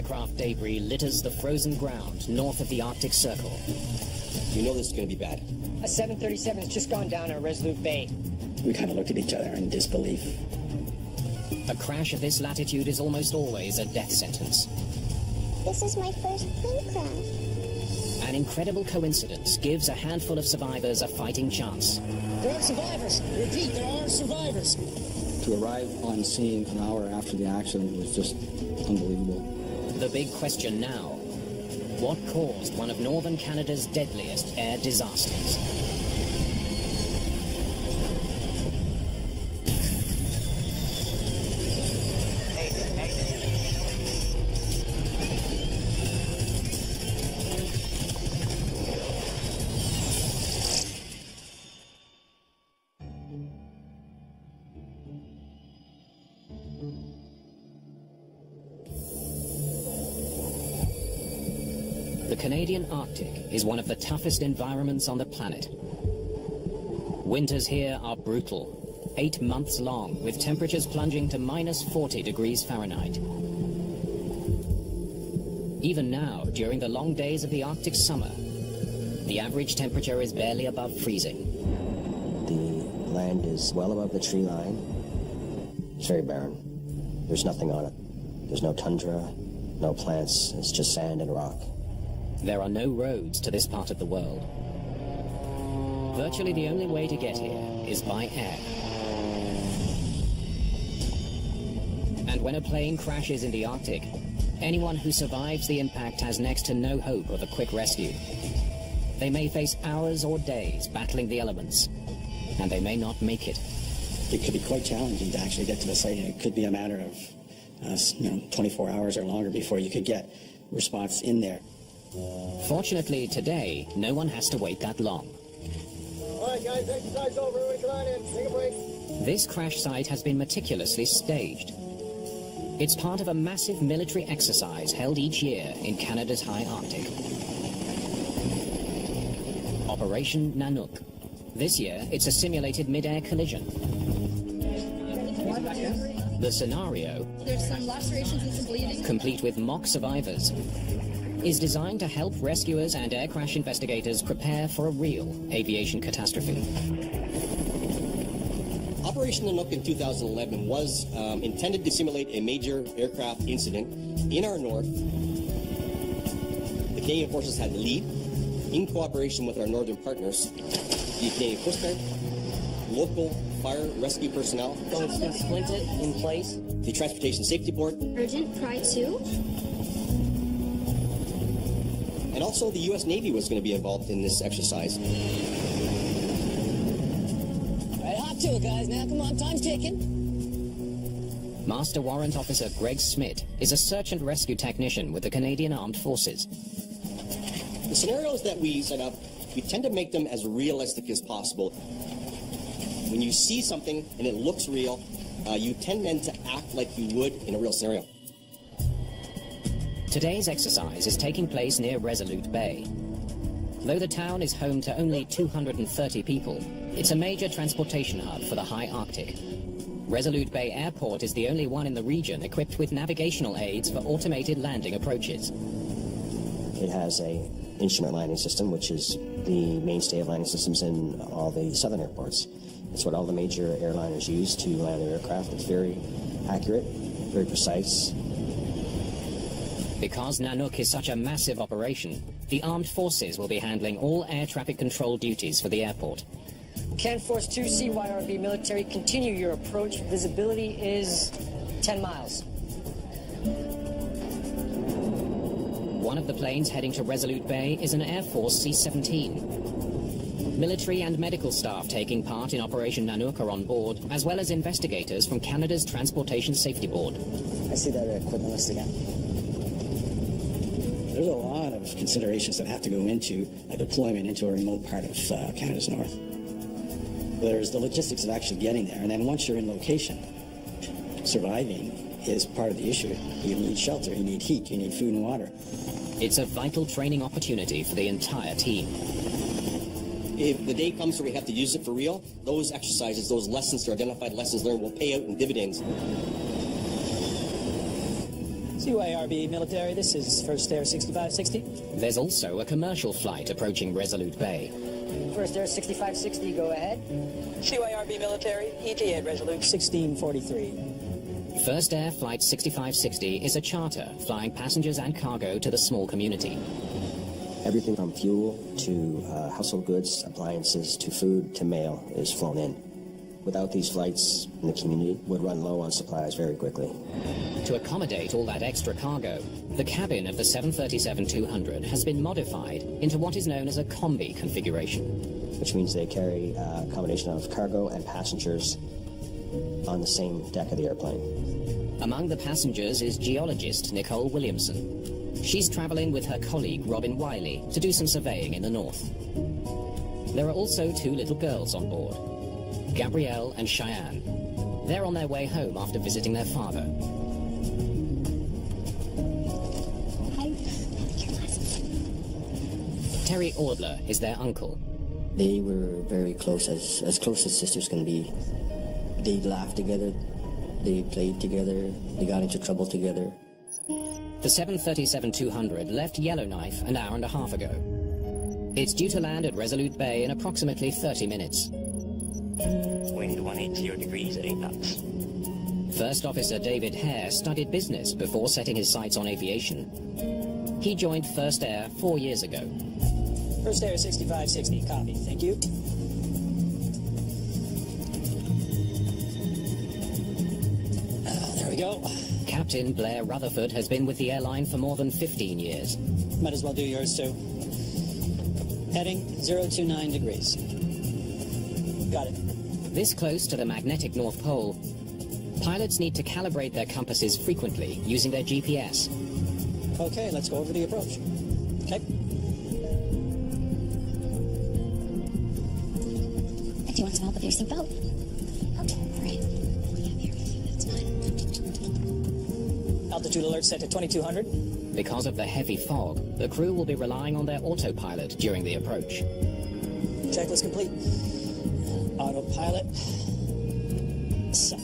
aircraft debris litters the frozen ground north of the Arctic Circle. You know this is going to be bad. A 737 has just gone down at Resolute Bay. We kind of looked at each other in disbelief. A crash of this latitude is almost always a death sentence. This is my first plane crash. An incredible coincidence gives a handful of survivors a fighting chance. There are survivors. Repeat, there are survivors. To arrive on scene an hour after the accident was just unbelievable. The big question now, what caused one of northern Canada's deadliest air disasters? The Canadian Arctic is one of the toughest environments on the planet. Winters here are brutal, 8 months long, with temperatures plunging to minus 40 degrees Fahrenheit. Even now, during the long days of the Arctic summer, the average temperature is barely above freezing. The land is well above the tree line. It's very barren. There's nothing on it. There's no tundra, no plants. It's just sand and rock. There are no roads to this part of the world. Virtually the only way to get here is by air. And when a plane crashes in the Arctic, anyone who survives the impact has next to no hope of a quick rescue. They may face hours or days battling the elements, and they may not make it. It could be quite challenging to actually get to the site, and it could be a matter of 24 hours or longer before you could get response in there. Fortunately, today, no one has to wait that long. All right, guys, exercise over. Come on in. Take a break. This crash site has been meticulously staged. It's part of a massive military exercise held each year in Canada's high Arctic. Operation Nanook. This year, it's a simulated mid-air collision. The scenario, there's some lacerations and some bleeding, complete with mock survivors, is designed to help rescuers and air crash investigators prepare for a real aviation catastrophe. Operation Nanook in 2011 was intended to simulate a major aircraft incident in our north. The Canadian Forces had the lead in cooperation with our northern partners, the Canadian Coast Guard, local fire rescue personnel. So it's been splinted in place. The Transportation Safety Board. Urgent Cry 2? And also the U.S. Navy was going to be involved in this exercise. Right, hop to it, guys. Now, come on, time's ticking. Master Warrant Officer Greg Smith is a search and rescue technician with the Canadian Armed Forces. The scenarios that we set up, we tend to make them as realistic as possible. When you see something and it looks real, you tend then to act like you would in a real scenario. Today's exercise is taking place near Resolute Bay. Though the town is home to only 230 people, it's a major transportation hub for the high Arctic. Resolute Bay Airport is the only one in the region equipped with navigational aids for automated landing approaches. It has a instrument landing system, which is the mainstay of landing systems in all the southern airports. It's what all the major airliners use to land their aircraft. It's very accurate, very precise. Because Nanook is such a massive operation, the armed forces will be handling all air traffic control duties for the airport. Can Force 2 CYRB military continue your approach? Visibility is 10 miles. One of the planes heading to Resolute Bay is an Air Force C-17. Military and medical staff taking part in Operation Nanook are on board, as well as investigators from Canada's Transportation Safety Board. I see that equipment list again. There's a lot of considerations that have to go into a deployment into a remote part of Canada's north. There's the logistics of actually getting there, and then once you're in location, surviving is part of the issue. You need shelter, you need heat, you need food and water. It's a vital training opportunity for the entire team. If the day comes where we have to use it for real, those exercises, those lessons, or identified lessons learned will pay out in dividends. CYRB military, this is First Air 6560. There's also a commercial flight approaching Resolute Bay. First Air 6560, go ahead. CYRB military, ETA at Resolute 1643. First Air Flight 6560 is a charter flying passengers and cargo to the small community. Everything from fuel to household goods, appliances, to food, to mail is flown in. Without these flights, the community would run low on supplies very quickly. To accommodate all that extra cargo, the cabin of the 737-200 has been modified into what is known as a combi configuration. Which means they carry a combination of cargo and passengers on the same deck of the airplane. Among the passengers is geologist Nicole Williamson. She's traveling with her colleague Robin Wiley to do some surveying in the north. There are also two little girls on board, Gabrielle and Cheyenne. They're on their way home after visiting their father. Terry Audler is their uncle. They were very close, as close as sisters can be. They laughed together, they played together, they got into trouble together. The 737-200 left Yellowknife an hour and a half ago. It's due to land at Resolute Bay in approximately 30 minutes. Wind 180 degrees at 8 knots. First Officer David Hare studied business before setting his sights on aviation. He joined First Air 4 years ago. First Air 6560, copy, thank you. There we go. Captain Blair Rutherford has been with the airline for more than 15 years. Might as well do yours too. Heading 029 degrees. Got it. This close to the magnetic North Pole, pilots need to calibrate their compasses frequently using their GPS. Okay, let's go over the approach. Okay. Do you want some help with your seatbelt? Okay, all right. Yeah, here. That's fine. Altitude alert set to 2200. Because of the heavy fog, the crew will be relying on their autopilot during the approach. Checklist complete. Autopilot. Set.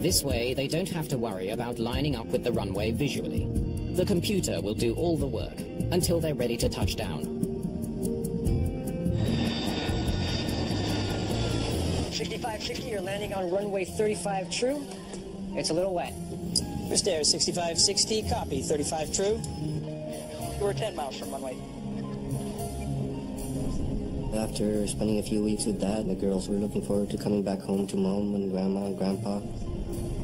This way, they don't have to worry about lining up with the runway visually. The computer will do all the work until they're ready to touch down. 6560, you're landing on runway 35 true. It's a little wet. First Air 6560, copy, 35 true. We're 10 miles from runway. After spending a few weeks with Dad, the girls were looking forward to coming back home to Mom and Grandma and Grandpa.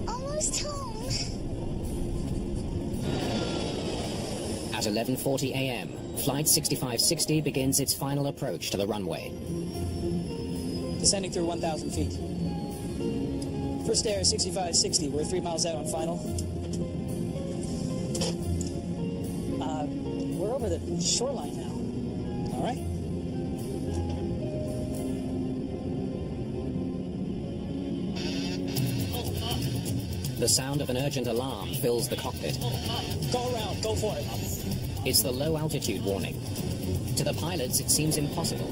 Almost home. At 11:40 a.m., Flight 6560 begins its final approach to the runway. Descending through 1,000 feet. First Air 6560, we're 3 miles out on final. We're over the shoreline now. All right. The sound of an urgent alarm fills the cockpit. Go around, go for it. It's the low altitude warning. To the pilots, it seems impossible.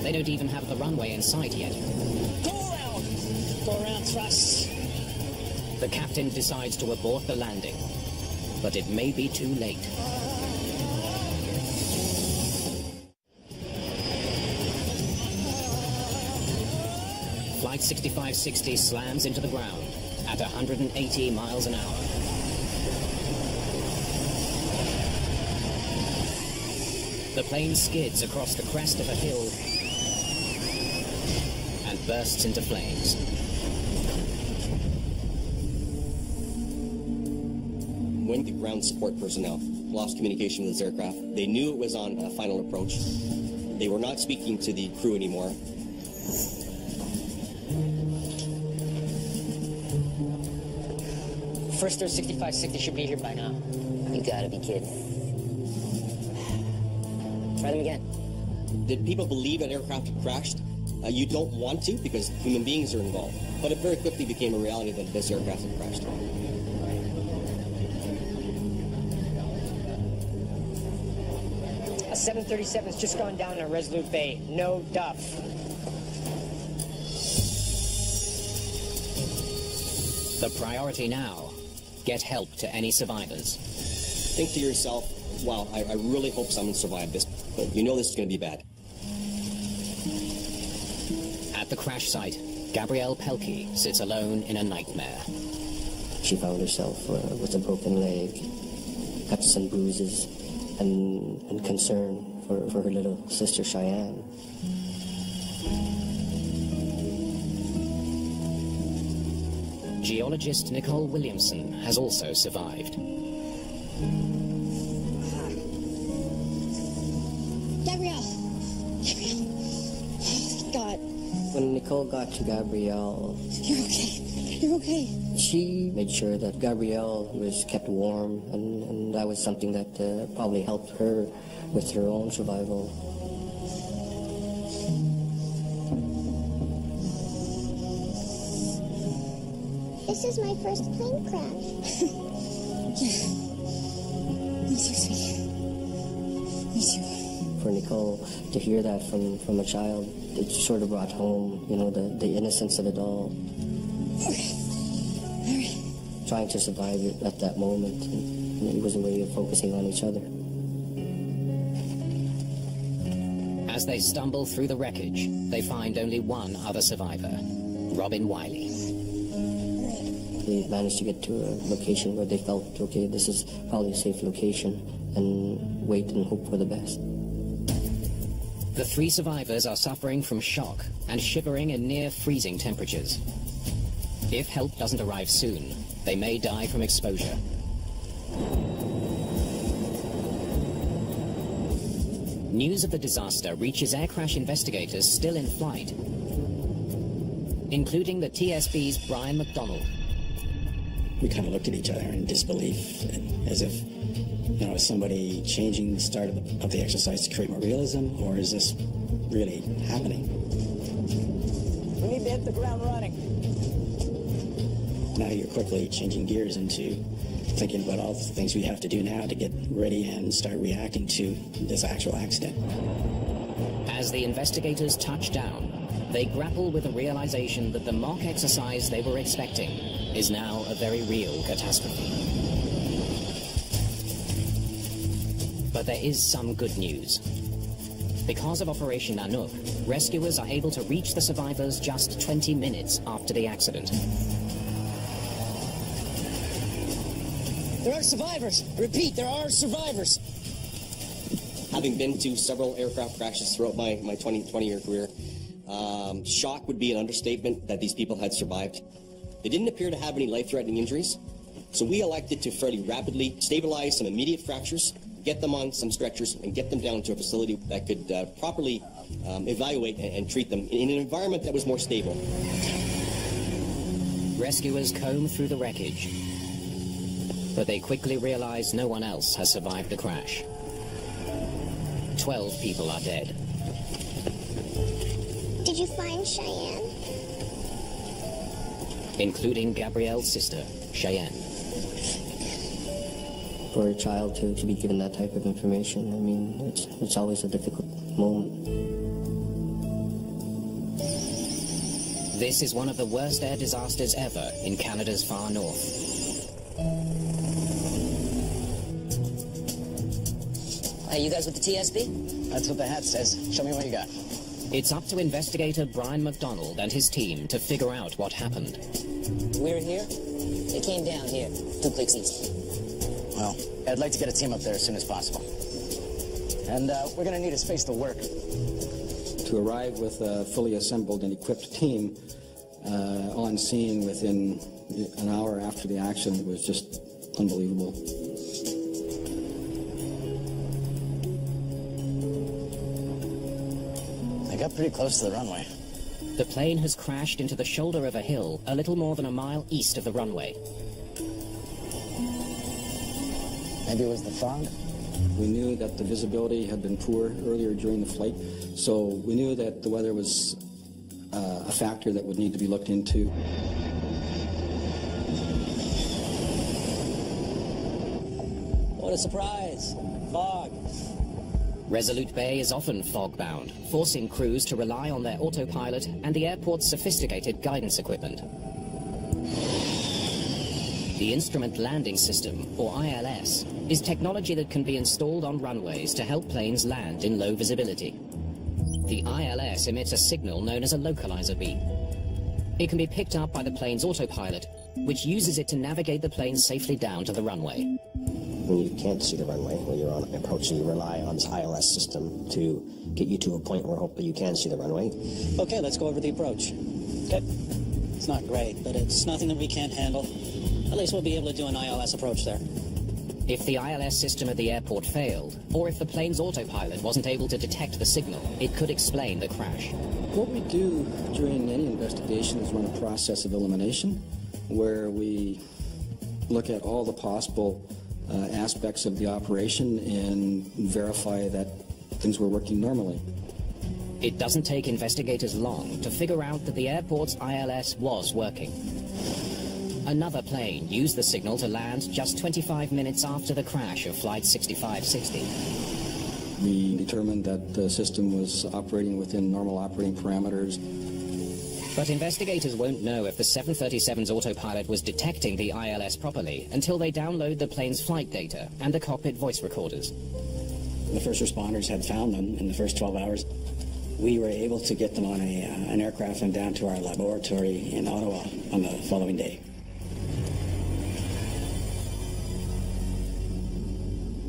They don't even have the runway in sight yet. Go around! Go around, thrust. The captain decides to abort the landing, but it may be too late. Flight 6560 slams into the ground at 180 miles an hour. The plane skids across the crest of a hill and bursts into flames. When the ground support personnel lost communication with this aircraft, they knew it was on a final approach. They were not speaking to the crew anymore. First Air 6560 should be here by now. You gotta be kidding. Try them again. Did people believe an aircraft had crashed? You don't want to because human beings are involved. But it very quickly became a reality that this aircraft had crashed. A 737's just gone down in Resolute Bay. No duff. The priority now, get help to any survivors. Think to yourself, wow, I really hope someone survived this, but you know this is going to be bad. At the crash site, Gabrielle Pelkey sits alone in a nightmare. She found herself with a broken leg, cuts and bruises, and concern for her little sister Cheyenne. Geologist Nicole Williamson has also survived. Gabrielle! Gabrielle! Oh, God. When Nicole got to Gabrielle... You're okay. You're okay. She made sure that Gabrielle was kept warm, and that was something that probably helped her with her own survival. This is my first plane crash. Yeah. Me too, sweetie. Me too. For Nicole to hear that from a child, it sort of brought home, you know, the innocence of it all. Okay. All right. Trying to survive it at that moment, and it was a way of focusing on each other. As they stumble through the wreckage, they find only one other survivor, Robin Wiley. They managed to get to a location where they felt, okay, this is probably a safe location, and wait and hope for the best. The three survivors are suffering from shock and shivering in near freezing temperatures. If help doesn't arrive soon, they may die from exposure. News of the disaster reaches air crash investigators still in flight, including the TSB's Brian McDonald. We kind of looked at each other in disbelief, as if, you know, is somebody changing the start of the exercise to create more realism, or is this really happening? We need to hit the ground running. Now you're quickly changing gears into thinking about all the things we have to do now to get ready and start reacting to this actual accident. As the investigators touch down, they grapple with the realization that the mock exercise they were expecting is now a very real catastrophe. But there is some good news. Because of Operation Nanook, rescuers are able to reach the survivors just 20 minutes after the accident. There are survivors. Repeat, there are survivors. Having been to several aircraft crashes throughout my 20-year career, shock would be an understatement that these people had survived. They didn't appear to have any life-threatening injuries, so we elected to fairly rapidly stabilize some immediate fractures, get them on some stretchers, and get them down to a facility that could properly evaluate and treat them in an environment that was more stable. Rescuers comb through the wreckage, but they quickly realize no one else has survived the crash. 12 people are dead. Did you find Cheyenne? Including Gabrielle's sister, Cheyenne. For a child to be given that type of information, I mean, it's always a difficult moment. This is one of the worst air disasters ever in Canada's far north. Hey, you guys with the TSB? That's what the hat says. Show me what you got. It's up to investigator Brian McDonald and his team to figure out what happened. We're here. They came down here, 2 clicks east. Well, I'd like to get a team up there as soon as possible. And we're going to need a space to work. To arrive with a fully assembled and equipped team on scene within an hour after the accident was just unbelievable. I got pretty close to the runway. The plane has crashed into the shoulder of a hill a little more than a mile east of the runway. Maybe it was the fog? We knew that the visibility had been poor earlier during the flight, so we knew that the weather was a factor that would need to be looked into. What a surprise. Fog. Resolute Bay is often fog-bound, forcing crews to rely on their autopilot and the airport's sophisticated guidance equipment. The Instrument Landing System, or ILS, is technology that can be installed on runways to help planes land in low visibility. The ILS emits a signal known as a localizer beam. It can be picked up by the plane's autopilot, which uses it to navigate the plane safely down to the runway. When you can't see the runway, when you're on an approach, you rely on this ILS system to get you to a point where hopefully you can see the runway. Okay, let's go over the approach. Okay. It's not great, but it's nothing that we can't handle. At least we'll be able to do an ILS approach there. If the ILS system at the airport failed, or if the plane's autopilot wasn't able to detect the signal, it could explain the crash. What we do during any investigation is run a process of elimination, where we look at all the possible aspects of the operation and verify that things were working normally. It doesn't take investigators long to figure out that the airport's ILS was working. Another plane used the signal to land just 25 minutes after the crash of Flight 6560. We determined that the system was operating within normal operating parameters. But investigators won't know if the 737's autopilot was detecting the ILS properly until they download the plane's flight data and the cockpit voice recorders. The first responders had found them in the first 12 hours. We were able to get them on an aircraft and down to our laboratory in Ottawa on the following day.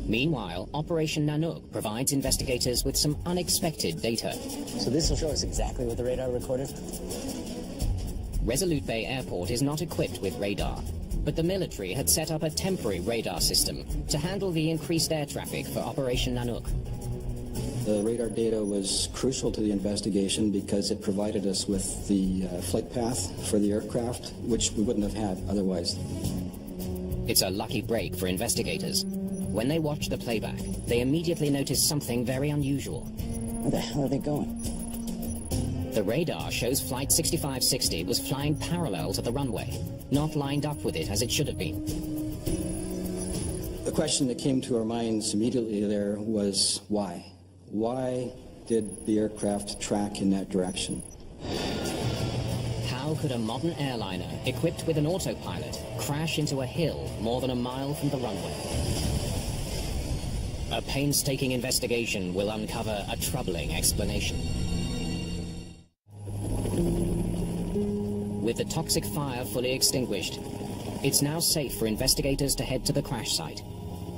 Meanwhile, Operation Nanook provides investigators with some unexpected data. So this will show us exactly what the radar recorded? Resolute Bay Airport is not equipped with radar, but the military had set up a temporary radar system to handle the increased air traffic for Operation Nanook. The radar data was crucial to the investigation because it provided us with the flight path for the aircraft, which we wouldn't have had otherwise. It's a lucky break for investigators. When they watch the playback, they immediately notice something very unusual. Where the hell are they going? The radar shows Flight 6560 was flying parallel to the runway, not lined up with it as it should have been. The question that came to our minds immediately there was why? Why did the aircraft track in that direction? How could a modern airliner equipped with an autopilot crash into a hill more than a mile from the runway? A painstaking investigation will uncover a troubling explanation. With the toxic fire fully extinguished, it's now safe for investigators to head to the crash site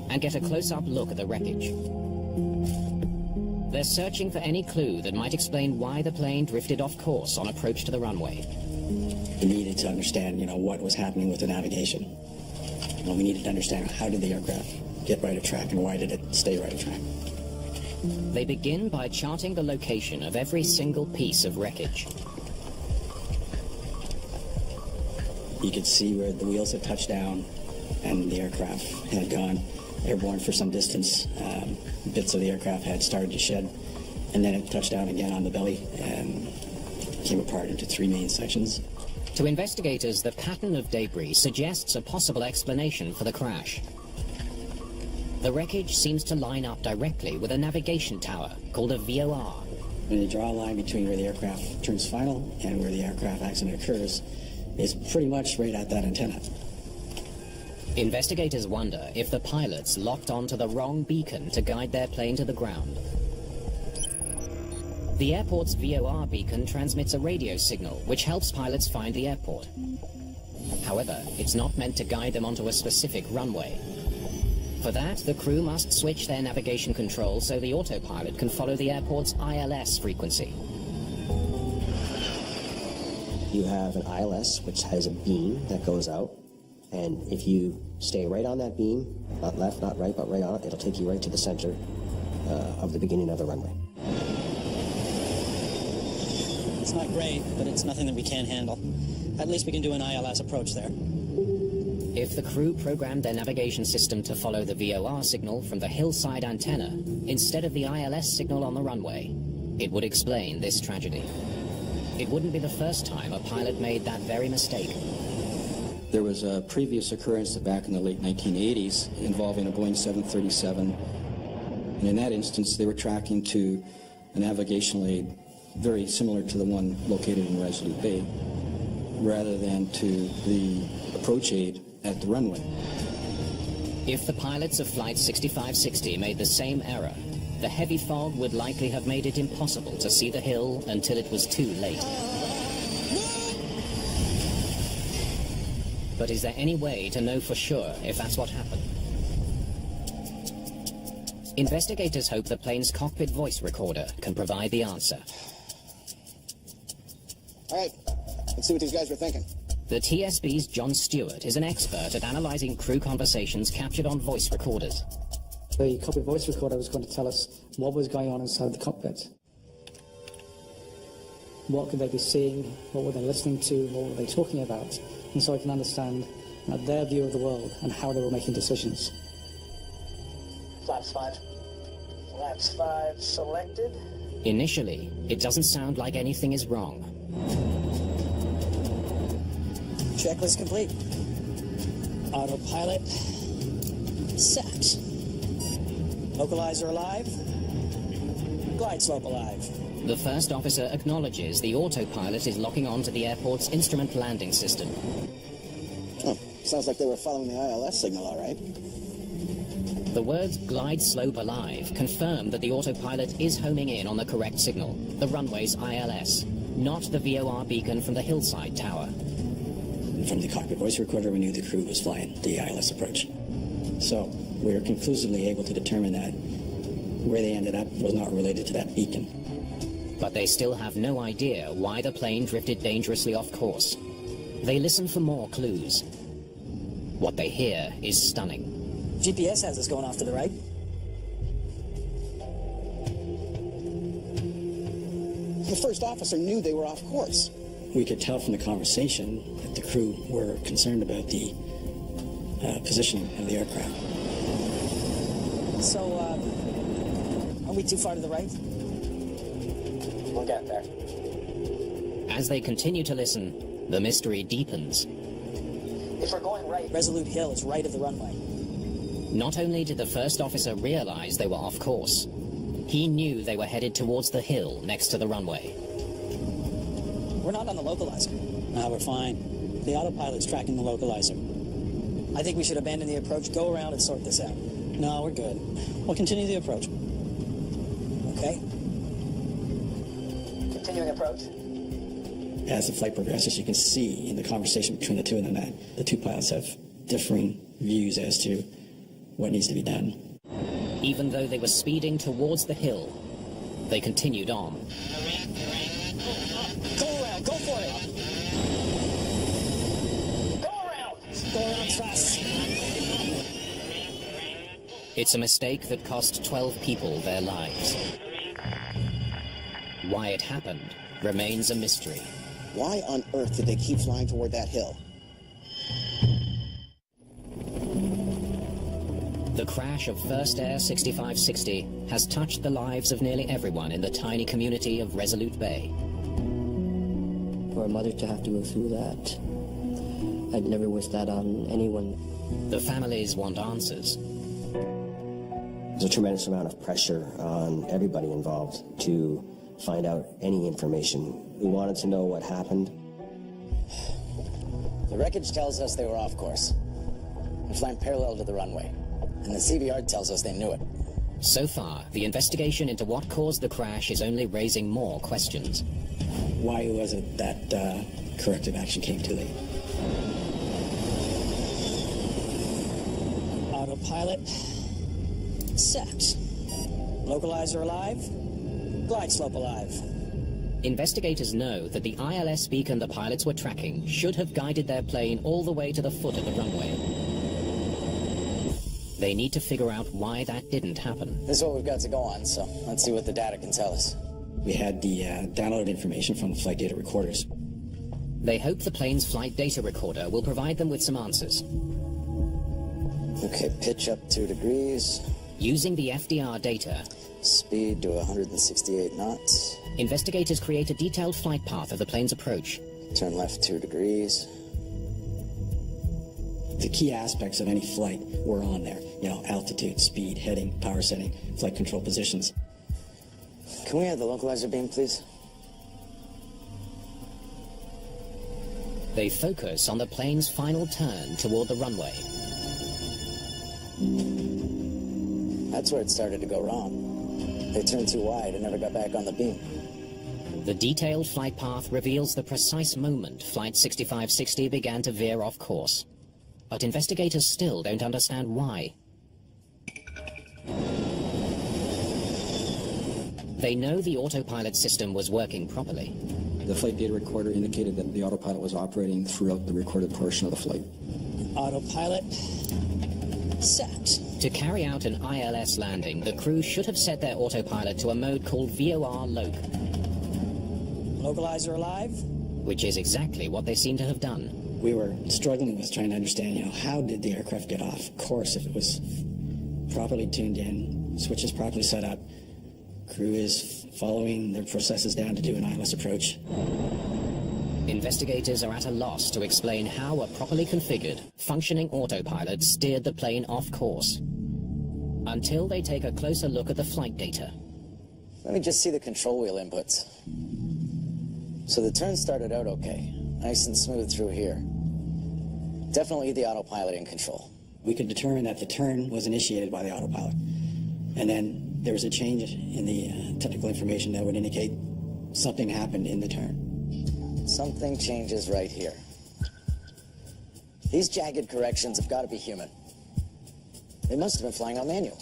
and get a close-up look at the wreckage. They're searching for any clue that might explain why the plane drifted off course on approach to the runway. We needed to understand, what was happening with the navigation. We needed to understand how did the aircraft get right of track and why did it stay right of track. They begin by charting the location of every single piece of wreckage. You could see where the wheels had touched down and the aircraft had gone airborne for some distance. Bits of the aircraft had started to shed, and then it touched down again on the belly and came apart into three main sections. To investigators, the pattern of debris suggests a possible explanation for the crash. The wreckage seems to line up directly with a navigation tower called a VOR. When you draw a line between where the aircraft turns final and where the aircraft accident occurs, it's pretty much right at that antenna. Investigators wonder if the pilots locked onto the wrong beacon to guide their plane to the ground. The airport's VOR beacon transmits a radio signal which helps pilots find the airport. However, it's not meant to guide them onto a specific runway. For that, the crew must switch their navigation control so the autopilot can follow the airport's ILS frequency. You have an ILS, which has a beam that goes out, and if you stay right on that beam, not left, not right, but right on it, it'll take you right to the center of the beginning of the runway. It's not great, but it's nothing that we can't handle. At least we can do an ILS approach there. If the crew programmed their navigation system to follow the VOR signal from the hillside antenna instead of the ILS signal on the runway, it would explain this tragedy. It wouldn't be the first time a pilot made that very mistake. There was a previous occurrence back in the late 1980s involving a Boeing 737, and in that instance they were tracking to a navigational aid very similar to the one located in Resolute Bay, rather than to the approach aid at the runway. If the pilots of Flight 6560 made the same error, the heavy fog would likely have made it impossible to see the hill until it was too late. But is there any way to know for sure if that's what happened? Investigators hope the plane's cockpit voice recorder can provide the answer. All right, let's see what these guys were thinking. The TSB's John Stewart is an expert at analyzing crew conversations captured on voice recorders. The cockpit voice recorder was going to tell us what was going on inside the cockpit. What could they be seeing? What were they listening to? What were they talking about? And so I can understand their view of the world and how they were making decisions. Flaps 5. Flaps 5 selected. Initially, it doesn't sound like anything is wrong. Checklist complete. Autopilot set. Localizer alive. Glide slope alive. The first officer acknowledges the autopilot is locking onto the airport's instrument landing system. Oh, sounds like they were following the ILS signal, all right. The words glide slope alive confirm that the autopilot is homing in on the correct signal, the runway's ILS, not the VOR beacon from the hillside tower. From the cockpit voice recorder, we knew the crew was flying the ILS approach. So we were conclusively able to determine that where they ended up was not related to that beacon. But they still have no idea why the plane drifted dangerously off course. They listen for more clues. What they hear is stunning. GPS has us going off to the right. The first officer knew they were off course. We could tell from the conversation that the crew were concerned about the positioning of the aircraft. So, are we too far to the right? We'll get there. As they continue to listen, the mystery deepens. If we're going right, Resolute Hill is right of the runway. Not only did the first officer realize they were off course, he knew they were headed towards the hill next to the runway. We're not on the localizer. No, we're fine. The autopilot's tracking the localizer. I think we should abandon the approach, go around and sort this out. No, we're good. We'll continue the approach. Okay? Continuing approach. As the flight progresses, you can see in the conversation between the two of them that the two pilots have differing views as to what needs to be done. Even though they were speeding towards the hill, they continued on. Go around, go for it. Go around. Go around fast. It's a mistake that cost 12 people their lives. Why it happened remains a mystery. Why on earth did they keep flying toward that hill? The crash of First Air 6560 has touched the lives of nearly everyone in the tiny community of Resolute Bay. For a mother to have to go through that, I'd never wish that on anyone. The families want answers. There's a tremendous amount of pressure on everybody involved to find out any information. We wanted to know what happened. The wreckage tells us they were off course and flying parallel to the runway. And the CVR tells us they knew it. So far, the investigation into what caused the crash is only raising more questions. Why was it that corrective action came too late? Autopilot set. Localizer alive. Glide slope alive. Investigators know that the ILS beacon the pilots were tracking should have guided their plane all the way to the foot of the runway. They need to figure out why that didn't happen. This is what we've got to go on, so let's see what the data can tell us. We had the downloaded information from the flight data recorders. They hope the plane's flight data recorder will provide them with some answers. Okay, pitch up 2 degrees. Using the FDR data, speed to 168 knots. Investigators create a detailed flight path of the plane's approach. Turn left 2 degrees. The key aspects of any flight were on there. You know, altitude, speed, heading, power setting, flight control positions. Can we have the localizer beam, please? They focus on the plane's final turn toward the runway. That's where it started to go wrong. They turned too wide and never got back on the beam. The detailed flight path reveals the precise moment Flight 6560 began to veer off course. But investigators still don't understand why. They know the autopilot system was working properly. The flight data recorder indicated that the autopilot was operating throughout the recorded portion of the flight. Autopilot set. To carry out an ILS landing, the crew should have set their autopilot to a mode called VOR Loc. Localizer alive? Which is exactly what they seem to have done. We were struggling with trying to understand, how did the aircraft get off course if it was properly tuned in, switches properly set up, crew is following their processes down to do an ILS approach. Investigators are at a loss to explain how a properly configured, functioning autopilot steered the plane off course. Until they take a closer look at the flight data. Let me just see the control wheel inputs. So the turn started out okay. Nice and smooth through here. Definitely the autopilot in control. We could determine that the turn was initiated by the autopilot. And then there was a change in the technical information that would indicate something happened in the turn. Something changes right here. These jagged corrections have got to be human. They must have been flying on manual.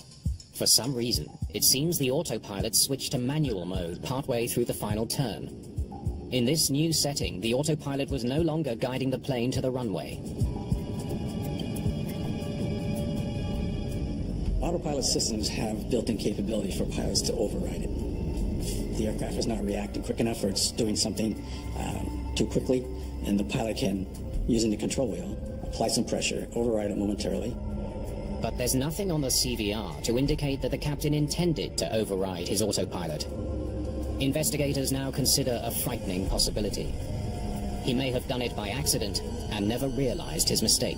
For some reason, it seems the autopilot switched to manual mode partway through the final turn. In this new setting, the autopilot was no longer guiding the plane to the runway. Autopilot systems have built-in capability for pilots to override it. If the aircraft is not reacting quick enough or it's doing something too quickly, and the pilot can, using the control wheel, apply some pressure, override it momentarily. But there's nothing on the CVR to indicate that the captain intended to override his autopilot. Investigators now consider a frightening possibility. He may have done it by accident and never realized his mistake.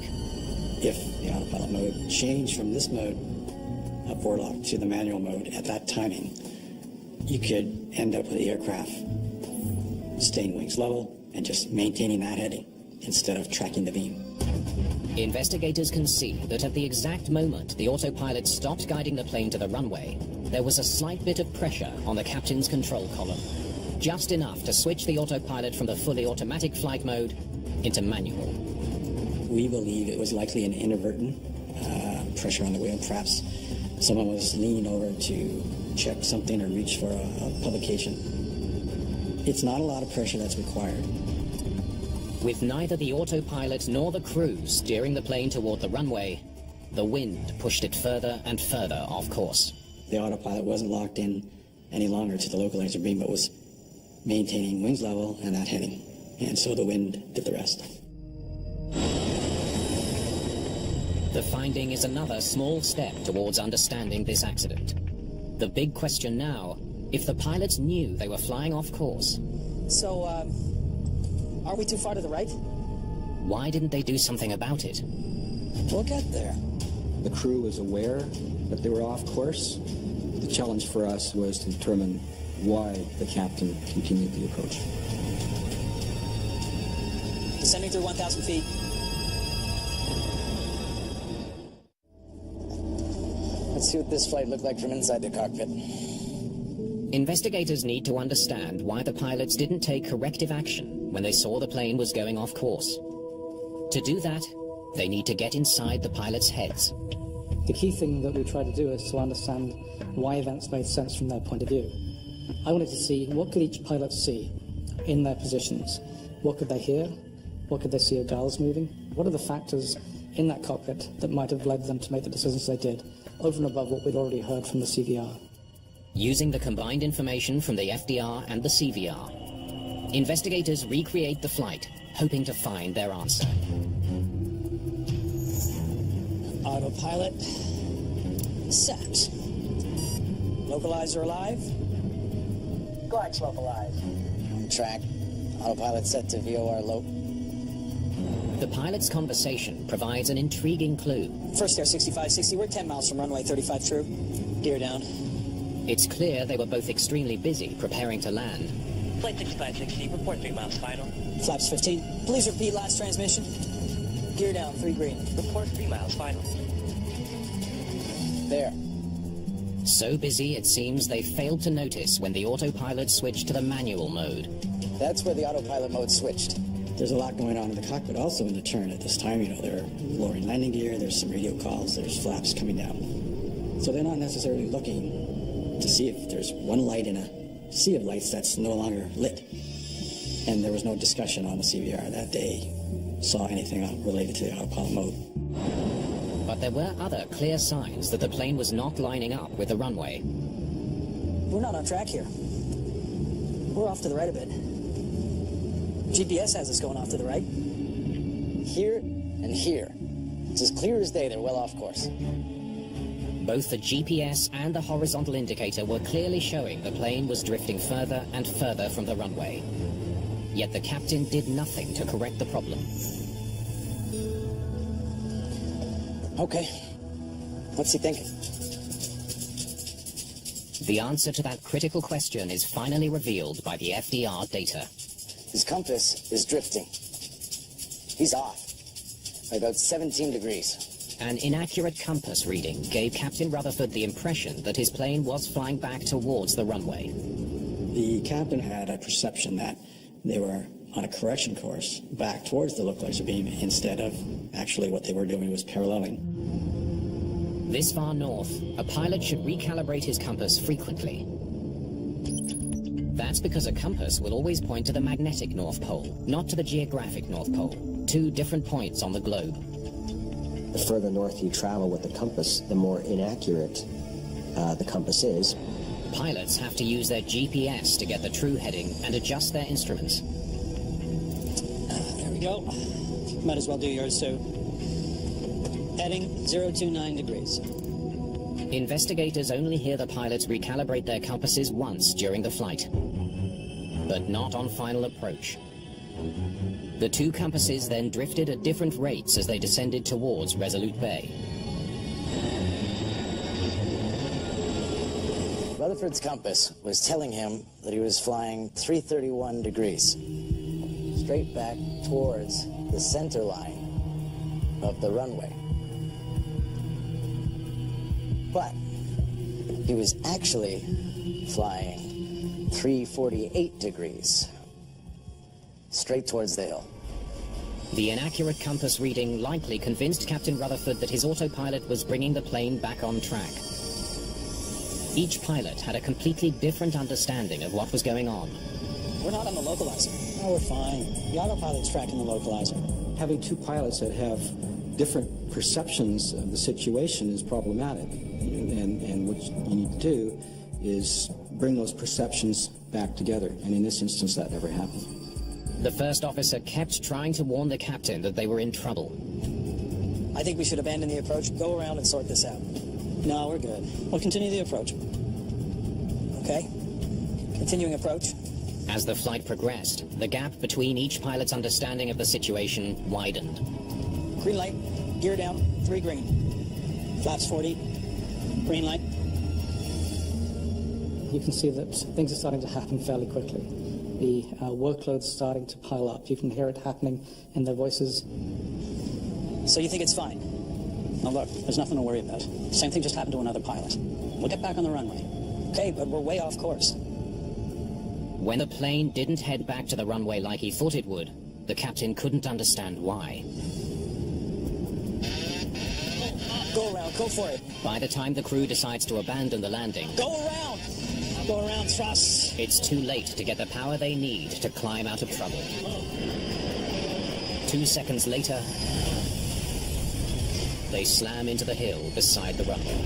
If the autopilot mode changed from this mode of lock to the manual mode at that timing, you could end up with the aircraft staying wings level and just maintaining that heading instead of tracking the beam. Investigators can see that at the exact moment the autopilot stopped guiding the plane to the runway, there was a slight bit of pressure on the captain's control column, just enough to switch the autopilot from the fully automatic flight mode into manual. We believe it was likely an inadvertent pressure on the wheel. Perhaps someone was leaning over to check something or reach for a publication. It's not a lot of pressure that's required. With neither the autopilot nor the crew steering the plane toward the runway, the wind pushed it further and further off course. The autopilot wasn't locked in any longer to the localizer beam, but was maintaining wings level and that heading. And so the wind did the rest. The finding is another small step towards understanding this accident. The big question now, if the pilots knew they were flying off course. So, are we too far to the right? Why didn't they do something about it? We'll get there. The crew was aware that they were off course. The challenge for us was to determine why the captain continued the approach. Descending through 1,000 feet. Let's see what this flight looked like from inside the cockpit. Investigators need to understand why the pilots didn't take corrective action when they saw the plane was going off course. To do that, they need to get inside the pilots' heads. The key thing that we try to do is to understand why events made sense from their point of view. I wanted to see what could each pilot see in their positions. What could they hear? What could they see of dials moving? What are the factors in that cockpit that might have led them to make the decisions they did, over and above what we'd already heard from the CVR? Using the combined information from the FDR and the CVR, investigators recreate the flight, hoping to find their answer. Autopilot set. Localizer alive? Glide slope alive. On track. Autopilot set to VOR Loc. The pilot's conversation provides an intriguing clue. First air 6560, we're 10 miles from runway 35 true. Gear down. It's clear they were both extremely busy preparing to land. Flight 6560, report 3 miles final. Flaps 15. Please repeat last transmission. Gear down, 3 green. Report 3 miles, final. There. So busy, it seems they failed to notice when the autopilot switched to the manual mode. That's where the autopilot mode switched. There's a lot going on in the cockpit also in the turn at this time. You know, they're lowering landing gear, there's some radio calls, there's flaps coming down. So they're not necessarily looking to see if there's one light in a sea of lights that's no longer lit. And there was no discussion on the CVR that day saw anything related to the autopilot mode. But there were other clear signs that the plane was not lining up with the runway. We're not on track here. We're off to the right a bit. GPS has us going off to the right. Here and here. It's as clear as day they're well off course. Both the GPS and the horizontal indicator were clearly showing the plane was drifting further and further from the runway. Yet the captain did nothing to correct the problem. Okay. What's he thinking? The answer to that critical question is finally revealed by the FDR data. His compass is drifting. He's off by about 17 degrees. An inaccurate compass reading gave Captain Rutherford the impression that his plane was flying back towards the runway. The captain had a perception that they were on a correction course back towards the localizer beam instead of actually what they were doing was paralleling. This far north, a pilot should recalibrate his compass frequently. That's because a compass will always point to the magnetic North Pole, not to the geographic North Pole, 2 different points on the globe. The further north you travel with the compass, the more inaccurate the compass is. Pilots have to use their GPS to get the true heading and adjust their instruments. There we go. Might as well do yours too. Heading 029 degrees. Investigators only hear the pilots recalibrate their compasses once during the flight, but not on final approach. The 2 compasses then drifted at different rates as they descended towards Resolute Bay. Rutherford's compass was telling him that he was flying 331 degrees, straight back towards the center line of the runway. But he was actually flying 348 degrees, straight towards the hill. The inaccurate compass reading likely convinced Captain Rutherford that his autopilot was bringing the plane back on track. Each pilot had a completely different understanding of what was going on. We're not on the localizer. No, we're fine. The autopilot's tracking the localizer. Having 2 pilots that have different perceptions of the situation is problematic. And what you need to do is bring those perceptions back together. And in this instance, that never happened. The first officer kept trying to warn the captain that they were in trouble. I think we should abandon the approach, go around and sort this out. No, we're good. We'll continue the approach. Okay? Continuing approach. As the flight progressed, the gap between each pilot's understanding of the situation widened. Green light. Gear down. 3 green. Flaps 40. Green light. You can see that things are starting to happen fairly quickly. The workload's starting to pile up. You can hear it happening in their voices. So you think it's fine? Now look, there's nothing to worry about. Same thing just happened to another pilot. We'll get back on the runway. Okay, but we're way off course. When the plane didn't head back to the runway like he thought it would, the captain couldn't understand why. Go around, go for it. By the time the crew decides to abandon the landing, Go around! Go around, thrust. it's too late to get the power they need to climb out of trouble. 2 seconds later, they slam into the hill beside the runway.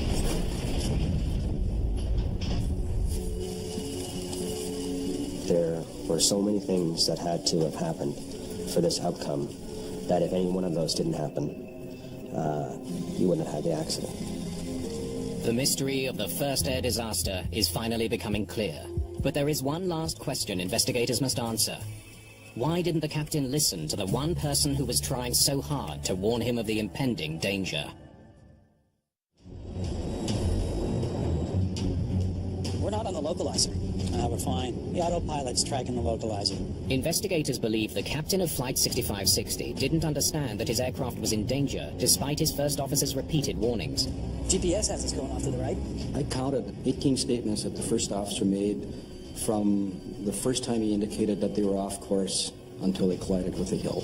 There were so many things that had to have happened for this outcome that if any one of those didn't happen, you wouldn't have had the accident. The mystery of the first air disaster is finally becoming clear. But there is one last question investigators must answer. Why didn't the captain listen to the one person who was trying so hard to warn him of the impending danger? We're not on the localizer. We're fine. The autopilot's tracking the localizer. Investigators believe the captain of Flight 6560 didn't understand that his aircraft was in danger, despite his first officer's repeated warnings. GPS has us going off to the right. I counted 18 statements that the first officer made from the first time he indicated that they were off course until they collided with a hill.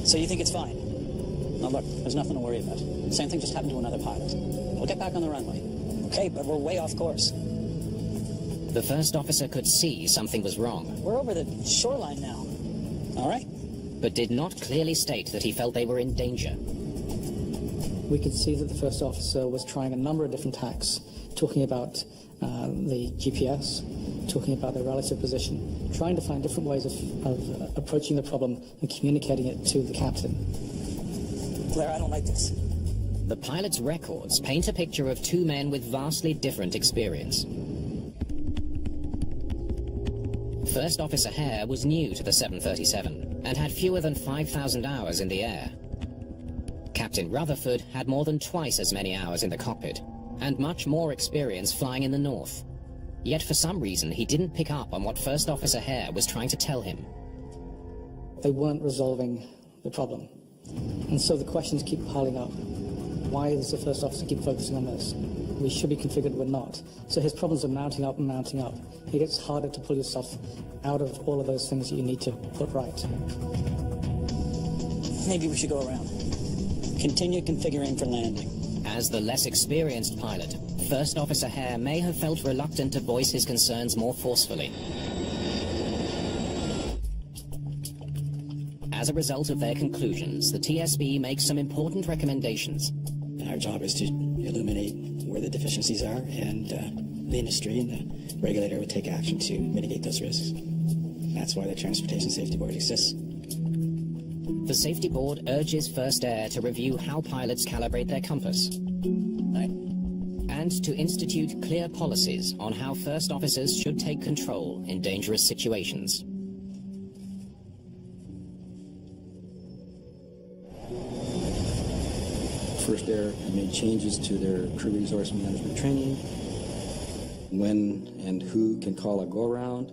So you think it's fine? Now look, there's nothing to worry about. Same thing just happened to another pilot. We'll get back on the runway. Okay, but we're way off course. The first officer could see something was wrong. We're over the shoreline now. All right? But did not clearly state that he felt they were in danger. We could see that the first officer was trying a number of different tacks, talking about the GPS, talking about their relative position, trying to find different ways of approaching the problem and communicating it to the captain. Claire, I don't like this. The pilot's records paint a picture of two men with vastly different experience. First Officer Hare was new to the 737 and had fewer than 5,000 hours in the air. Captain Rutherford had more than twice as many hours in the cockpit and much more experience flying in the north. Yet for some reason he didn't pick up on what First Officer Hare was trying to tell him. They weren't resolving the problem. And so the questions keep piling up. Why does the first officer keep focusing on this? We should be configured, we're not. So his problems are mounting up and mounting up. It gets harder to pull yourself out of all of those things that you need to put right. Maybe we should go around. Continue configuring for landing. As the less experienced pilot, First Officer Hare may have felt reluctant to voice his concerns more forcefully. As a result of their conclusions, the TSB makes some important recommendations. Our job is to illuminate where the deficiencies are, and the industry and the regulator would take action to mitigate those risks. That's why the Transportation Safety Board exists. The Safety Board urges First Air to review how pilots calibrate their compass. And to institute clear policies on how first officers should take control in dangerous situations. First Air made changes to their crew resource management training, when and who can call a go-around,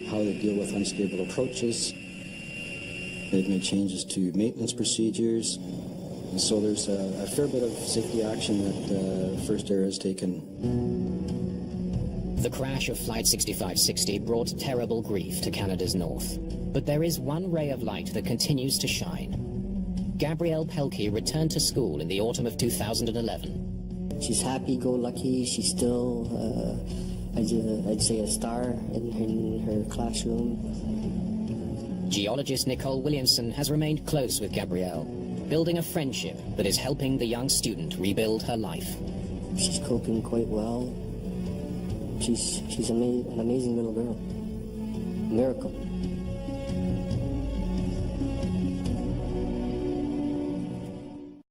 how they deal with unstable approaches. They've made changes to maintenance procedures, and so there's a fair bit of safety action that First Air has taken. The crash of Flight 6560 brought terrible grief to Canada's north. But there is one ray of light that continues to shine. Gabrielle Pelkey returned to school in the autumn of 2011. She's happy-go-lucky. She's still, I'd say, a star in her classroom. Geologist Nicole Williamson has remained close with Gabrielle, building a friendship that is helping the young student rebuild her life. She's coping quite well. She's an amazing little girl. A miracle.